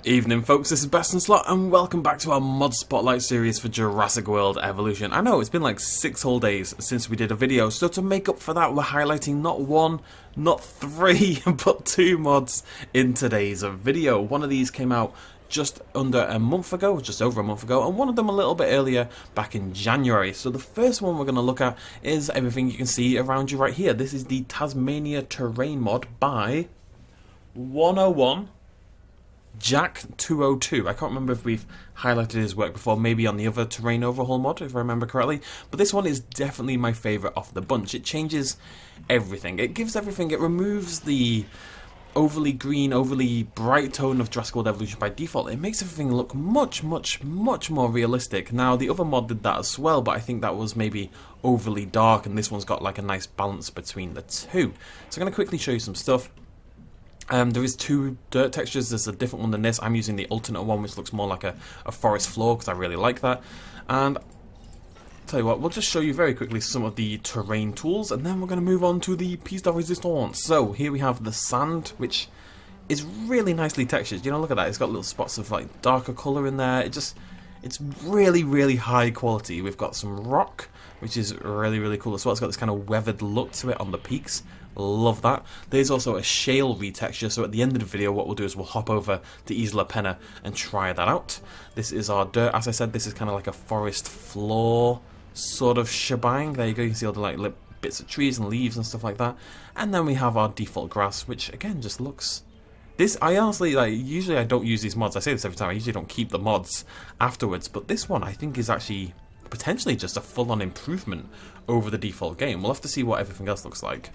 Evening folks, this is BestInSlot and welcome back to our mod spotlight series for Jurassic World Evolution. I know, it's been like 6 whole days since we did a video, so to make up for that we're highlighting not 1, not 3, but 2 mods in today's video. One of these came out just under a month ago, just over a month ago, and one of them a little bit earlier back in January. So the first one we're going to look at is everything you can see around you right here. This is the Tasmania Terrain Mod by 101 Jack 202. I can't remember if we've highlighted his work before, maybe on the other terrain overhaul mod if I remember correctly, but this one is definitely my favourite off the bunch. It changes everything, it gives everything, it removes the overly green, overly bright tone of Jurassic World Evolution by default. It makes everything look much more realistic. Now the other mod did that as well, but I think that was maybe overly dark, and this one's got like a nice balance between the two. So I'm going to quickly show you some stuff. There is 2 dirt textures. There's a different one than this. I'm using the alternate one, which looks more like a forest floor, because I really like that. And tell you what, we'll just show you very quickly some of the terrain tools, and then we're going to move on to the piece de resistance. So here we have the sand, which is really nicely textured. You know, look at that. It's got little spots of like darker colour in there. It's really high quality. We've got some rock, which is really cool as well. It's got this kind of weathered look to it on the peaks. Love that. There's also a shale retexture, so at the end of the video what we'll do is we'll hop over to Isla Penna and try that out. This is our dirt. As I said, this is kind of like a forest floor sort of shebang. There you go, you can see all the like bits of trees and leaves and stuff like that. And then we have our default grass, which again just looks... This, I honestly, like, usually I don't use these mods. I say this every time, I usually don't keep the mods afterwards, but this one I think is actually potentially just a full-on improvement over the default game. We'll have to see what everything else looks like.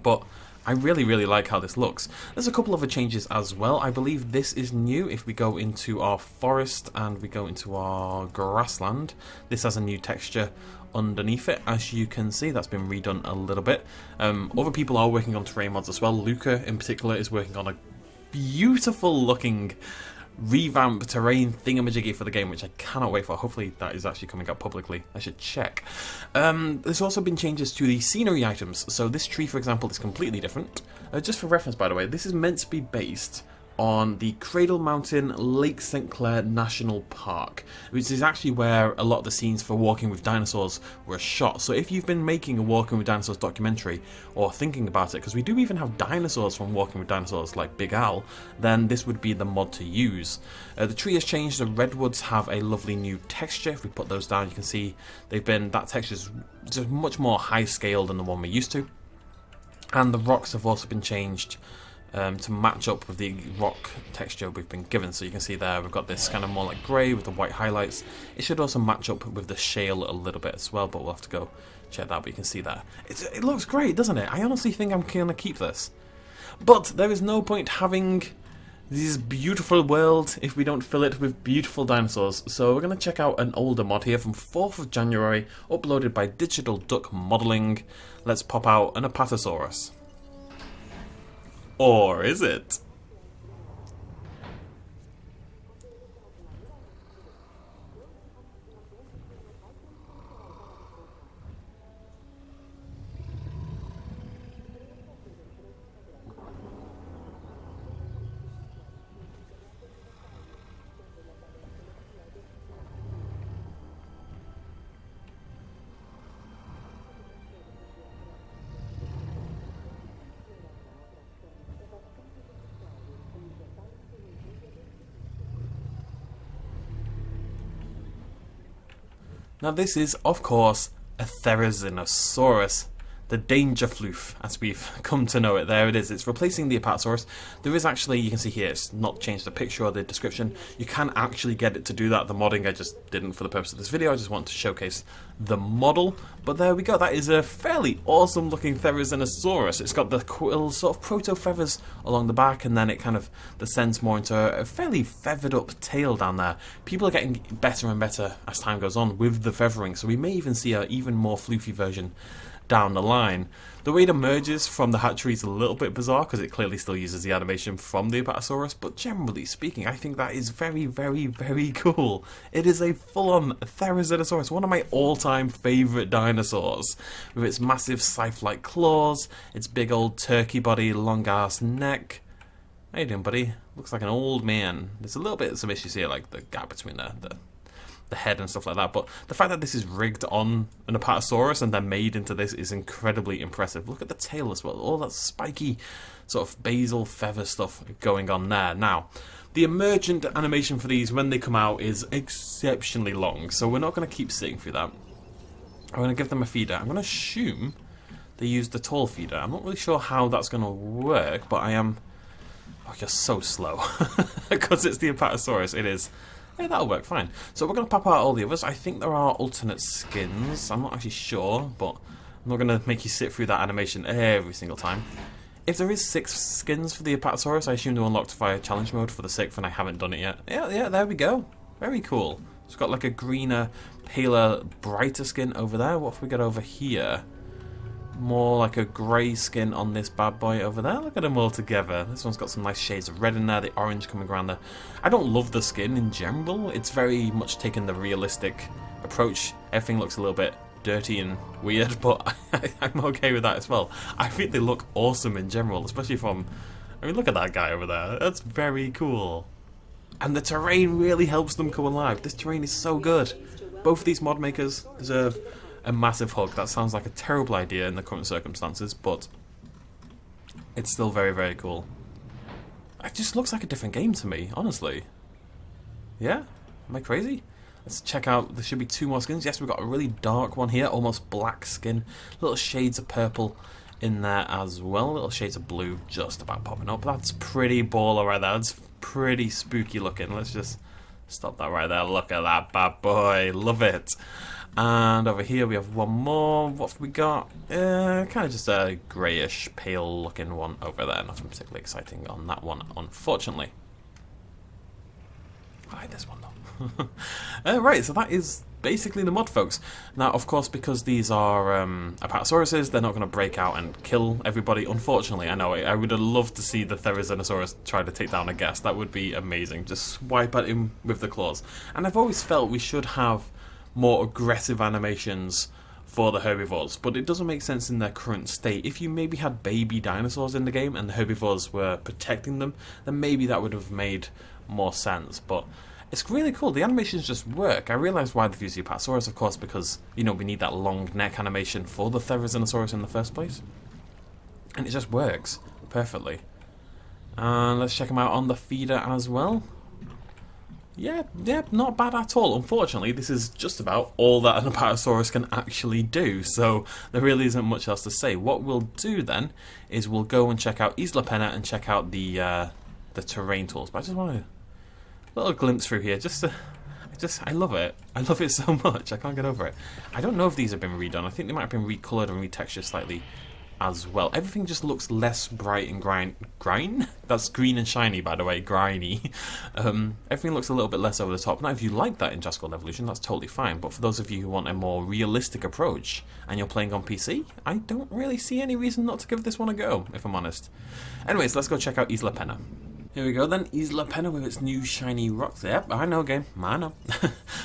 But I really like how this looks. There's a couple other changes as well. I believe this is new. If we go into our forest and we go into our grassland, this has a new texture underneath it. As you can see, that's been redone a little bit. Other people are working on terrain mods as well. Luca in particular is working on a beautiful looking revamp terrain thingamajiggy for the game, which I cannot wait for. Hopefully that is actually coming out publicly. I should check. There's also been changes to the scenery items. So this tree, for example, is completely different. Just for reference, by the way, this is meant to be based on the Cradle Mountain Lake St. Clair National Park, which is actually where a lot of the scenes for Walking With Dinosaurs were shot. So if you've been making a Walking With Dinosaurs documentary, or thinking about it, because we do even have dinosaurs from Walking With Dinosaurs like Big Al, then this would be the mod to use. The tree has changed. The redwoods have a lovely new texture. If we put those down, you can see that texture's just much more high scale than the one we're used to. And the rocks have also been changed to match up with the rock texture we've been given. So you can see there we've got this kind of more like grey with the white highlights. It should also match up with the shale a little bit as well, but we'll have to go check that. But you can see there it looks great, doesn't it? I honestly think I'm gonna keep this, but there is no point having this beautiful world if we don't fill it with beautiful dinosaurs. So we're going to check out an older mod here from 4th of January, uploaded by Digital Duck Modelling. Let's pop out an Apatosaurus. Or is it? Now this is, of course, a Therizinosaurus, the danger floof, as we've come to know it. There it is. It's replacing the Apatosaurus. There is actually, you can see here, it's not changed the picture or the description. You can actually get it to do that. The modding, I just didn't for the purpose of this video. I just want to showcase the model. But there we go. That is a fairly awesome looking Therizinosaurus. It's got the sort of proto feathers along the back, and then it kind of descends more into a fairly feathered up tail down there. People are getting better and better as time goes on with the feathering, so we may even see an even more floofy version down the line. The way it emerges from the hatchery is a little bit bizarre because it clearly still uses the animation from the Apatosaurus, but generally speaking I think that is very cool. It is a full-on Therizinosaurus, one of my all-time favourite dinosaurs, with its massive scythe-like claws, its big old turkey body, long ass neck. How you doing, buddy? Looks like an old man. There's a little bit of some issues here, like the gap between the head and stuff like that. But the fact that this is rigged on an Apatosaurus and then made into this is incredibly impressive. Look at the tail as well. All that spiky sort of basal feather stuff going on there. Now, the emergent animation for these when they come out is exceptionally long, so we're not going to keep sitting through that. I'm going to give them a feeder. I'm going to assume they use the tall feeder. I'm not really sure how that's going to work, but I am... Oh, you're so slow. Because it's the Apatosaurus, it is. Yeah, that'll work fine. So we're going to pop out all the others. I think there are alternate skins. I'm not actually sure, but I'm not going to make you sit through that animation every single time. If there is 6 skins for the Apatosaurus, I assume they're unlocked via challenge mode for the 6th, and I haven't done it yet. Yeah, there we go. Very cool. It's got like a greener, paler, brighter skin over there. What have we got over here? More like a grey skin on this bad boy over there. Look at them all together. This one's got some nice shades of red in there, the orange coming around there. I don't love the skin in general. It's very much taken the realistic approach. Everything looks a little bit dirty and weird, but I'm okay with that as well. I think they look awesome in general, especially from... I mean, look at that guy over there. That's very cool. And the terrain really helps them come alive. This terrain is so good. Both of these mod makers deserve a massive hug. That sounds like a terrible idea in the current circumstances, but it's still very, very cool. It just looks like a different game to me, honestly. Yeah? Am I crazy? Let's check out, there should be 2 more skins. Yes, we've got a really dark one here, almost black skin. Little shades of purple in there as well. Little shades of blue just about popping up. That's pretty baller right there. That's pretty spooky looking. Let's just stop that right there. Look at that bad boy. Love it. And over here we have one more. What have we got? Kind of just a greyish, pale looking one over there. Nothing particularly exciting on that one, unfortunately. I like this one though. Right, so that is basically the mod, folks. Now, of course, because these are Apatosauruses, they're not going to break out and kill everybody. Unfortunately, I know, I would have loved to see the Therizinosaurus try to take down a guest. That would be amazing. Just swipe at him with the claws. And I've always felt we should have more aggressive animations for the herbivores, but it doesn't make sense in their current state. If you maybe had baby dinosaurs in the game and the herbivores were protecting them, then maybe that would have made more sense, but it's really cool. The animations just work. I realised why they've used the Apatosaurus, of course, because, you know, we need that long neck animation for the Therizinosaurus in the first place, and it just works perfectly. And let's check them out on the feeder as well. Yeah, not bad at all. Unfortunately, this is just about all that an Apatosaurus can actually do, so there really isn't much else to say. What we'll do then is we'll go and check out Isla Pena and check out the terrain tools. But I just want a little glimpse through here. I love it. I love it so much. I can't get over it. I don't know if these have been redone. I think they might have been recolored and retextured slightly as well. Everything just looks less bright and grime. That's green and shiny, by the way, grimy. Everything looks a little bit less over the top. Now, if you like that in Jurassic World Evolution, that's totally fine. But for those of you who want a more realistic approach and you're playing on PC, I don't really see any reason not to give this one a go, if I'm honest. Anyways, let's go check out Isla Pena. Here we go then, Isla Pena with its new shiny rocks. Yep, I know game, I know.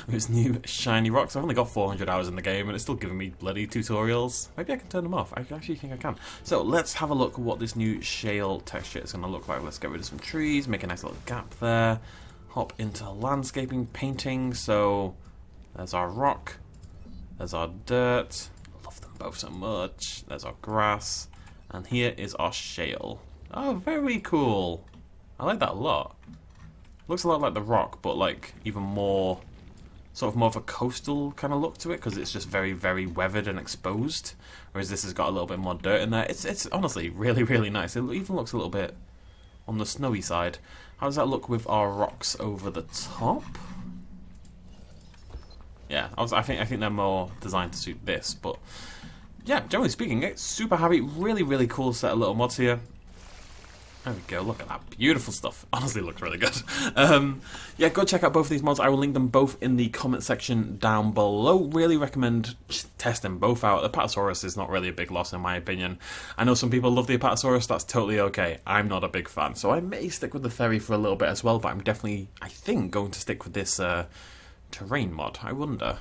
With its new shiny rocks. I've only got 400 hours in the game and it's still giving me bloody tutorials. Maybe I can turn them off. I actually think I can. So let's have a look at what this new shale texture is going to look like. Let's get rid of some trees, make a nice little gap there. Hop into landscaping, painting. So there's our rock. There's our dirt. Love them both so much. There's our grass. And here is our shale. Oh, very cool. I like that a lot. Looks a lot like the rock, but like even more, sort of more of a coastal kind of look to it, because it's just very, very weathered and exposed. Whereas this has got a little bit more dirt in there. It's honestly really, really nice. It even looks a little bit on the snowy side. How does that look with our rocks over the top? Yeah, I think they're more designed to suit this, but yeah, generally speaking, it's super happy. Really, really cool set of little mods here. There we go, look at that beautiful stuff. Honestly looks really good. Yeah, go check out both of these mods. I will link them both in the comment section down below. Really recommend testing both out. The Apatosaurus is not really a big loss in my opinion. I know some people love the Apatosaurus, that's totally okay. I'm not a big fan, so I may stick with the Theri for a little bit as well, but I'm definitely, I think, going to stick with this terrain mod. I wonder.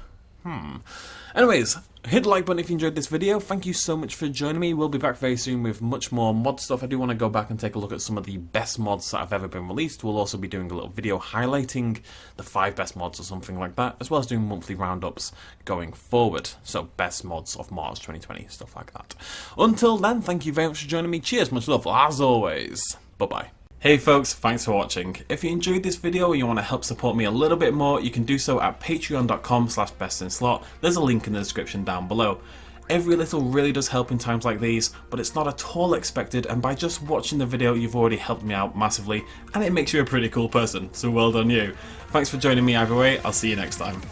Anyways, hit the like button if you enjoyed this video. Thank you so much for joining me. We'll be back very soon with much more mod stuff. I do want to go back and take a look at some of the best mods that have ever been released. We'll also be doing a little video highlighting the 5 best mods or something like that, as well as doing monthly roundups going forward. So best mods of March 2020, stuff like that. Until then, thank you very much for joining me. Cheers, much love as always. Bye-bye. Hey folks, thanks for watching. If you enjoyed this video and you want to help support me a little bit more, you can do so at patreon.com/bestinslot. There's a link in the description down below. Every little really does help in times like these, but it's not at all expected, and by just watching the video you've already helped me out massively, and it makes you a pretty cool person, so well done you. Thanks for joining me either way, I'll see you next time.